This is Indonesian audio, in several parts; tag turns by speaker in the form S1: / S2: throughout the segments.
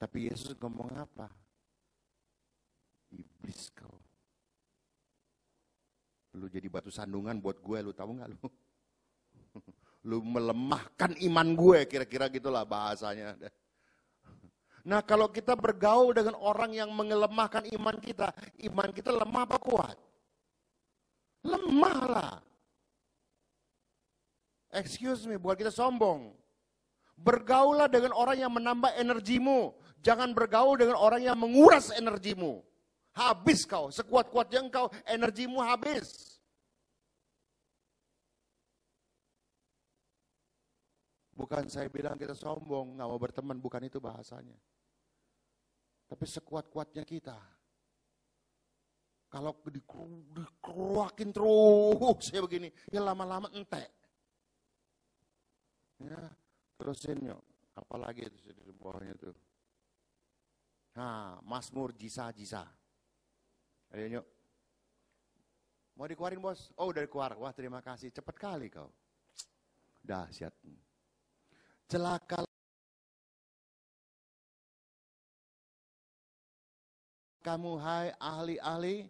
S1: Tapi Yesus ngomong apa? Iblis kau. Lu jadi batu sandungan buat gue, lu tahu nggak lu? Lu melemahkan iman gue, kira-kira gitulah bahasanya. Nah kalau kita bergaul dengan orang yang mengelemahkan iman kita lemah apa kuat? Lemah lah. Excuse me, buat kita sombong. Bergaullah dengan orang yang menambah energimu. Jangan bergaul dengan orang yang menguras energimu. Habis kau, sekuat-kuatnya engkau, energimu habis. Bukan saya bilang kita sombong, nggak mau berteman, bukan itu bahasanya. Tapi sekuat-kuatnya kita. Kalau dikeruakin terus ya begini, ya lama-lama entek. Ya, terusin yuk. Apalagi itu di bawahnya tuh. Nah, Mazmur Jisa. Ayo yuk. Mau dikeluarin bos? Oh udah dikeluar. Wah terima kasih. Cepat kali kau. Dahsyat. Celaka kamu hai ahli-ahli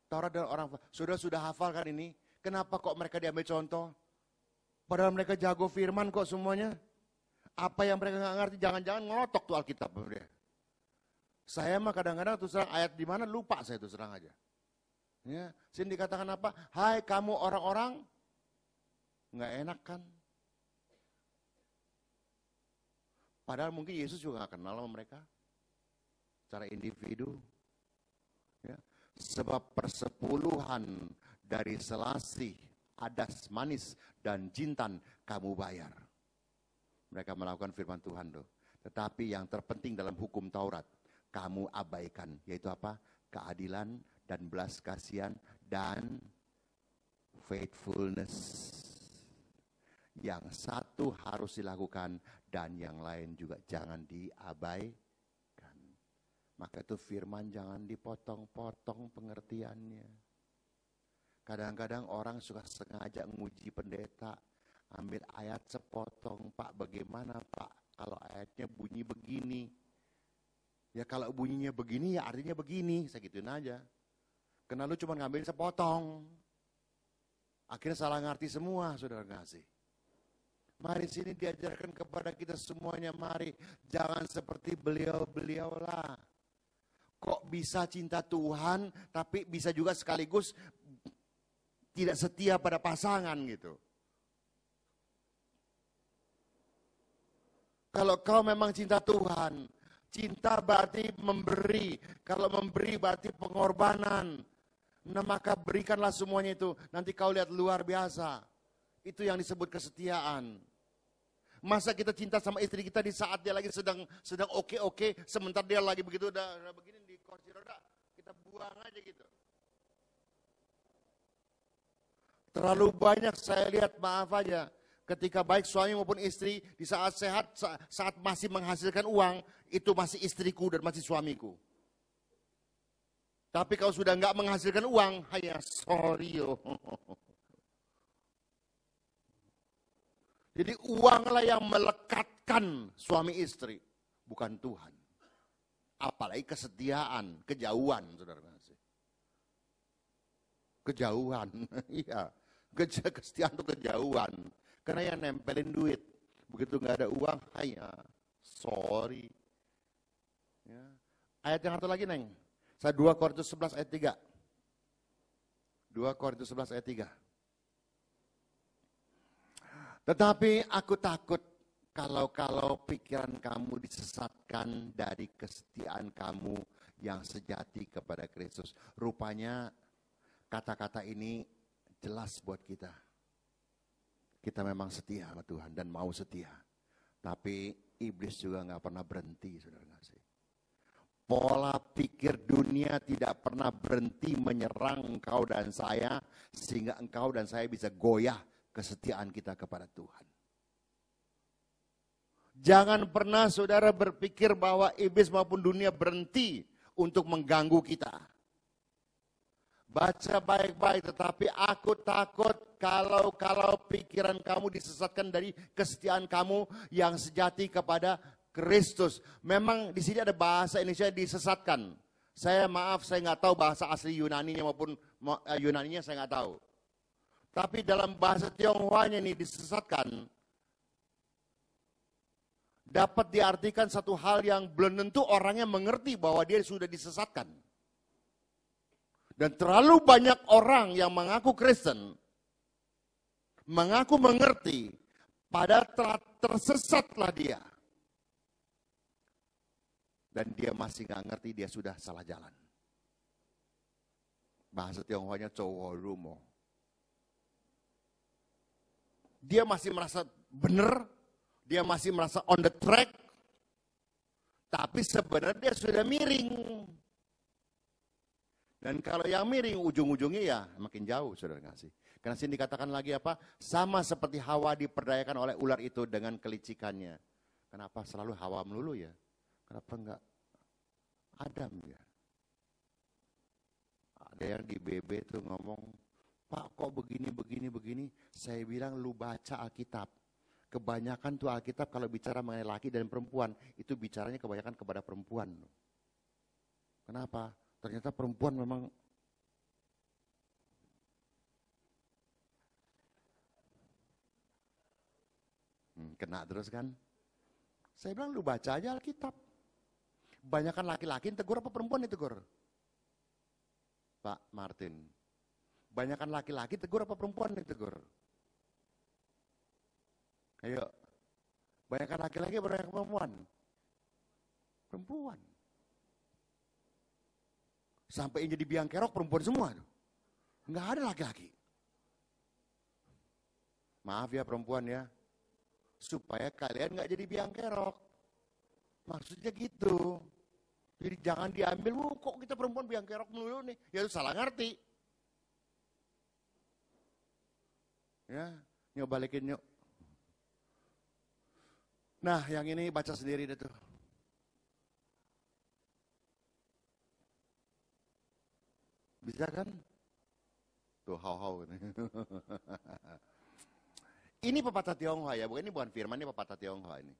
S1: Taurat dan orang. Sudah hafal kan ini? Kenapa kok mereka diambil contoh? Padahal mereka jago firman kok semuanya. Apa yang mereka nggak ngerti, jangan-jangan ngelotok tuh Alkitab. Saya mah kadang-kadang tuh serang ayat di mana lupa saya tuh serang aja. Ya, sini dikatakan apa? Hai kamu orang-orang, nggak enak kan? Padahal mungkin Yesus juga nggak kenal sama mereka, secara individu. Ya. Sebab persepuluhan dari selasih, adas manis dan jintan kamu bayar. Mereka melakukan firman Tuhan tuh. Tetapi yang terpenting dalam hukum Taurat, kamu abaikan. Yaitu apa? Keadilan dan belas kasihan dan faithfulness. Yang satu harus dilakukan dan yang lain juga jangan diabaikan. Maka itu firman jangan dipotong-potong pengertiannya. Kadang-kadang orang suka sengaja nguji pendeta, ambil ayat sepotong, Pak bagaimana Pak kalau ayatnya bunyi begini. Ya kalau bunyinya begini ya artinya begini, saya gituin aja. Karena lu cuma ngambil sepotong. Akhirnya salah ngerti semua, saudara ngasih. Mari sini diajarkan kepada kita semuanya, mari jangan seperti beliau-beliau lah. Kok bisa cinta Tuhan, tapi bisa juga sekaligus tidak setia pada pasangan gitu. Kalau kau memang cinta Tuhan, cinta berarti memberi. Kalau memberi berarti pengorbanan. Nah maka berikanlah semuanya itu. Nanti kau lihat luar biasa. Itu yang disebut kesetiaan. Masa kita cinta sama istri kita di saat dia lagi sedang oke-oke, sementara dia lagi begitu udah begini di kursi roda, kita buang aja gitu. Terlalu banyak saya lihat, maaf aja, ketika baik suami maupun istri di saat sehat, saat masih menghasilkan uang, itu masih istriku dan masih suamiku. Tapi kalau sudah nggak menghasilkan uang, hanya sorry yo. Jadi uanglah yang melekatkan suami istri, bukan Tuhan. Apalagi kesetiaan, kejauhan, saudara kasih. Kejauhan, iya. Kesetiaan itu kejauhan. Karena yang nempelin duit, begitu nggak ada uang, hanya sorry. Ya. Ayat yang satu lagi, Neng. 2 Korintus 11 ayat 3. 2 Korintus 11 ayat 3. Tetapi aku takut kalau pikiran kamu disesatkan dari kesetiaan kamu yang sejati kepada Kristus. Rupanya kata-kata ini jelas buat kita. Kita memang setia sama Tuhan dan mau setia. Tapi iblis juga nggak pernah berhenti, saudara kasih. Pola pikir dunia tidak pernah berhenti menyerang engkau dan saya, sehingga engkau dan saya bisa goyah kesetiaan kita kepada Tuhan. Jangan pernah saudara berpikir bahwa iblis maupun dunia berhenti untuk mengganggu kita. Baca baik-baik, tetapi aku takut kalau pikiran kamu disesatkan dari kesetiaan kamu yang sejati kepada Kristus. Memang di sini ada bahasa Indonesia disesatkan. Saya maaf, saya nggak tahu bahasa asli Yunaninya maupun Yunaninya saya nggak tahu. Tapi dalam bahasa Tionghoanya ini disesatkan, dapat diartikan satu hal yang belum tentu orangnya mengerti bahwa dia sudah disesatkan. Dan terlalu banyak orang yang mengaku Kristen, mengaku mengerti, padahal tersesatlah dia. Dan dia masih nggak ngerti dia sudah salah jalan. Bahasa Tionghoanya Coworumo. Dia masih merasa benar, dia masih merasa on the track, tapi sebenarnya dia sudah miring. Dan kalau yang miring ujung-ujungnya ya makin jauh, saudara kasih. Karena sini dikatakan lagi apa? Sama seperti Hawa diperdayakan oleh ular itu dengan kelicikannya. Kenapa selalu Hawa melulu ya? Kenapa enggak Adam ya? Ada yang di BB tuh ngomong, Pak kok begini. Saya bilang lu baca Alkitab. Kebanyakan tuh Alkitab kalau bicara mengenai laki dan perempuan, itu bicaranya kebanyakan kepada perempuan. Kenapa? Ternyata perempuan memang kena terus kan? Saya bilang lu baca aja Alkitab. Banyakan laki-laki tegur apa perempuan ditegur? Pak Martin. Banyakan laki-laki tegur apa perempuan ditegur? Ayo. Banyakan laki-laki apa banyak perempuan? Perempuan. Sampai yang jadi biang kerok perempuan semua. Enggak ada laki-laki. Maaf ya perempuan ya. Supaya kalian enggak jadi biang kerok. Maksudnya gitu. Jadi jangan diambil, kok kita perempuan biang kerok melulu nih. Ya itu salah ngerti. Ya, yuk balikin yuk. Nah, yang ini baca sendiri deh tuh. Bisa kan? Tuh, hau-hau. Ini pepatah Tionghoa ya, bukan ini bukan firman, ini pepatah Tionghoa ini.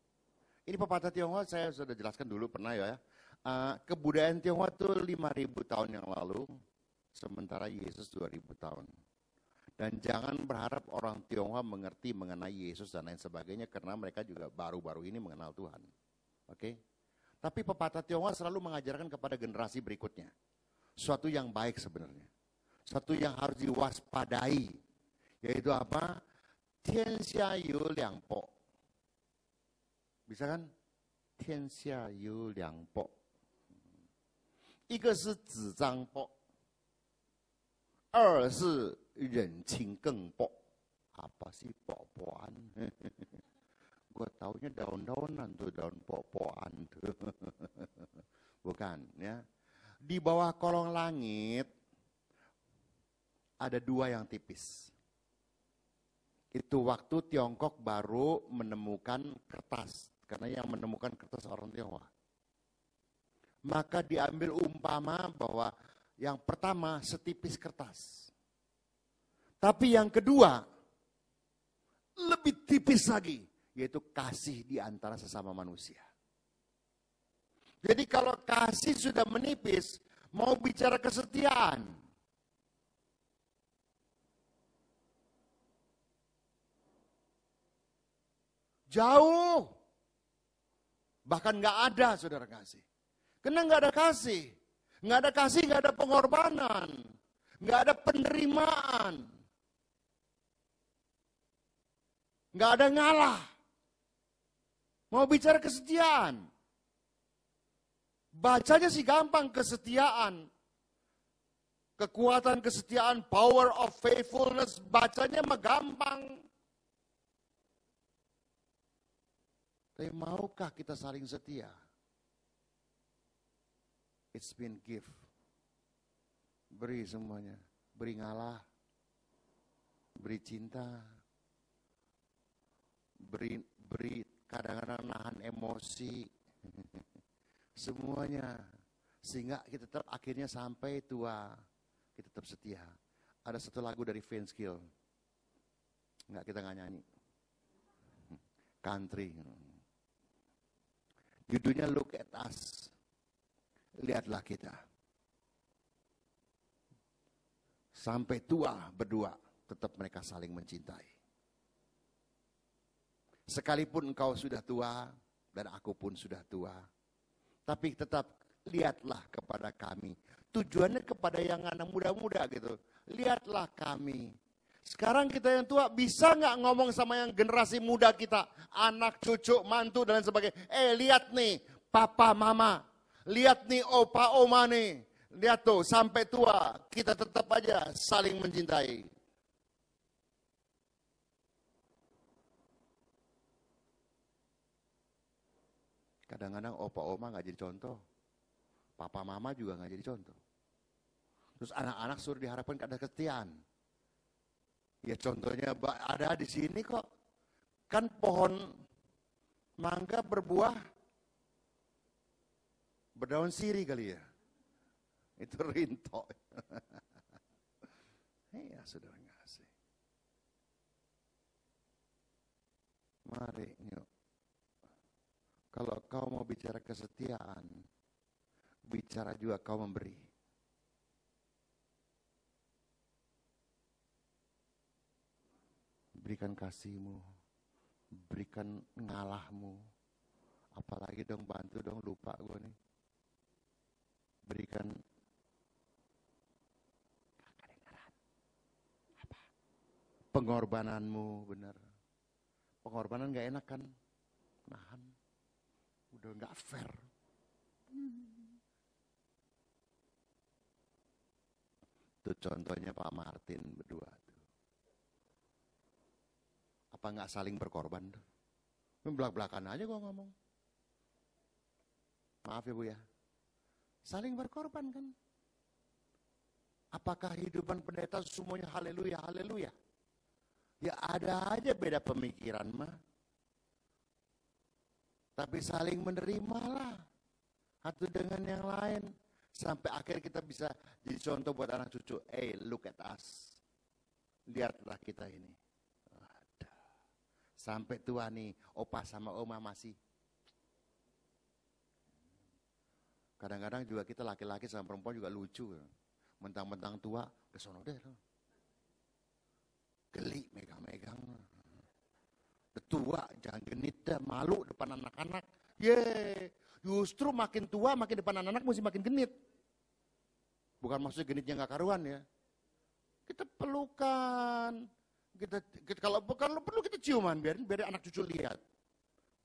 S1: Ini pepatah Tionghoa saya sudah jelaskan dulu pernah ya. Kebudayaan Tionghoa itu 5.000 tahun yang lalu, sementara Yesus 2.000 tahun. Dan jangan berharap orang Tionghoa mengerti mengenai Yesus dan lain sebagainya, karena mereka juga baru-baru ini mengenal Tuhan. Oke? Tapi pepatah Tionghoa selalu mengajarkan kepada generasi berikutnya. Suatu yang baik sebenarnya. Suatu yang harus diwaspadai. Yaitu apa? Tianxia yu liang po. Bisa kan? Tianxia yu liang po. 一个是纸张薄，二是人情更薄。Apa sih pok-pokan? Gue taunya daun-daunan tuh, daun pok-pokan tuh. Bukan ya. Di bawah kolong langit ada dua yang tipis. Itu waktu Tiongkok baru menemukan kertas. Karena yang menemukan kertas orang Tionghoa. Maka diambil umpama bahwa yang pertama setipis kertas. Tapi yang kedua lebih tipis lagi, yaitu kasih di antara sesama manusia. Jadi kalau kasih sudah menipis, mau bicara kesetiaan. Jauh. Bahkan nggak ada saudara kasih. Karena nggak ada kasih. Nggak ada kasih, nggak ada pengorbanan. Nggak ada penerimaan. Nggak ada ngalah. Mau bicara kesetiaan. Bacanya sih gampang, kesetiaan. Kekuatan kesetiaan, power of faithfulness, bacanya mah gampang. Tapi maukah kita saling setia? It's been gift. Beri semuanya. Beri ngalah. Beri cinta. Beri kadang-kadang nahan emosi. Semuanya. Sehingga kita tetap akhirnya sampai tua. Kita tetap setia. Ada satu lagu dari Vince Gill. Enggak, kita nggak nyanyi. Country. Judulnya Look at Us. Lihatlah kita. Sampai tua berdua, tetap mereka saling mencintai. Sekalipun engkau sudah tua, dan aku pun sudah tua, tapi tetap lihatlah kepada kami. Tujuannya kepada yang anak muda-muda gitu. Lihatlah kami. Sekarang kita yang tua bisa nggak ngomong sama yang generasi muda kita, anak, cucu, mantu dan lain sebagainya. Lihat nih, papa, mama. Lihat nih, opa, oma nih. Lihat tuh, sampai tua kita tetap aja saling mencintai. Kadang-kadang opa, oma nggak jadi contoh. Papa, mama juga nggak jadi contoh. Terus anak-anak suruh diharapkan ada kesetiaan. Ya contohnya ada di sini kok. Kan pohon mangga berbuah berdaun sirih kali ya. Itu rinto. Iya saudara ngasih. Mari yuk. Kalau kau mau bicara kesetiaan, bicara juga kau memberi. Berikan kasihmu, berikan ngalahmu, apalagi dong bantu dong, lupa gue nih. Berikan pengorbananmu, benar. Pengorbanan gak enak kan, nahan, udah gak fair. Itu contohnya Pak Martin berdua. Apa nggak saling berkorban? Belak-belakan aja gua ngomong. Maaf ya Bu ya. Saling berkorban kan? Apakah kehidupan pendeta semuanya haleluya, haleluya? Ya ada aja beda pemikiran mah. Tapi saling menerimalah satu dengan yang lain. Sampai akhir kita bisa jadi contoh buat anak cucu. Look at us. Lihatlah kita ini. Sampai tua nih, opa sama oma masih. Kadang-kadang juga kita laki-laki sama perempuan juga lucu. Mentang-mentang tua, kesono deh. Geli, megang-megang. Tua, jangan genit dah, malu depan anak-anak. Justru makin tua, makin depan anak-anak mesti makin genit. Bukan maksudnya genitnya gak karuan ya. Kita pelukan. Kalau perlu kita ciuman, biar anak cucu lihat.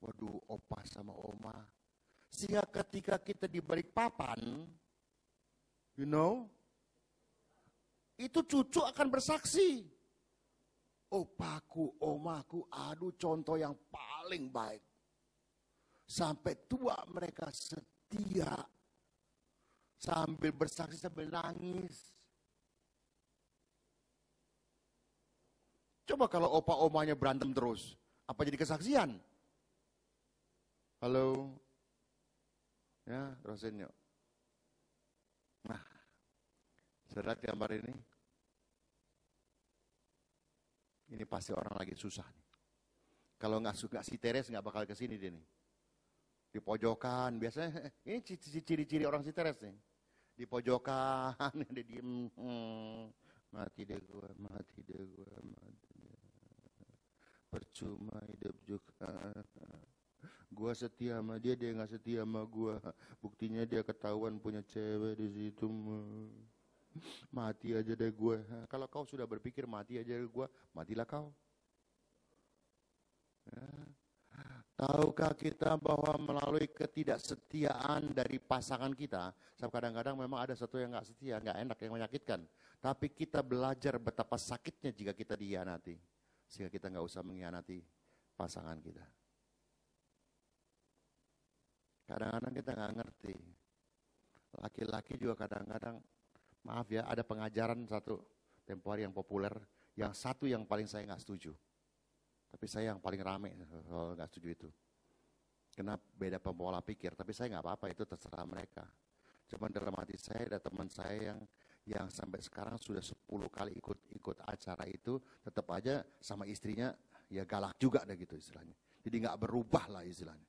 S1: Waduh, opa sama oma. Sehingga ketika kita di balik papan, itu cucu akan bersaksi. Opaku, omaku, aduh contoh yang paling baik. Sampai tua mereka setia. Sambil bersaksi, sambil nangis. Coba kalau opa-omanya berantem terus, apa jadi kesaksian? Halo? Ya, terusin yuk. Nah, saudara gambar ini. Ini pasti orang lagi susah nih. Kalau nggak suka si Teres nggak bakal kesini dia nih. Di pojokan, biasanya ini ciri-ciri orang si Teres nih. Di pojokan, dia diem. Mati deh gue, mati. Percuma hidup juga. Gua setia sama dia nggak setia sama gua. Buktinya dia ketahuan punya cewek di situ. Mati aja deh gue. Kalau kau sudah berpikir mati aja deh gue, matilah kau. Ya. Tahukah kita bahwa melalui ketidaksetiaan dari pasangan kita, kadang-kadang memang ada satu yang nggak setia, nggak enak, yang menyakitkan. Tapi kita belajar betapa sakitnya jika kita dikhianati, sehingga kita nggak usah mengkhianati pasangan kita. Kadang-kadang kita nggak ngerti. Laki-laki juga kadang-kadang, maaf ya, ada pengajaran satu tempo hari yang populer, yang satu yang paling saya nggak setuju. Tapi saya yang paling rame nggak setuju itu. Kenapa beda pola pikir? Tapi saya nggak apa-apa, itu terserah mereka. Cuman dalam hati saya ada teman saya yang sampai sekarang sudah 10 kali ikut acara itu, tetap aja sama istrinya ya galak juga deh gitu istilahnya. Jadi nggak berubah lah istilahnya.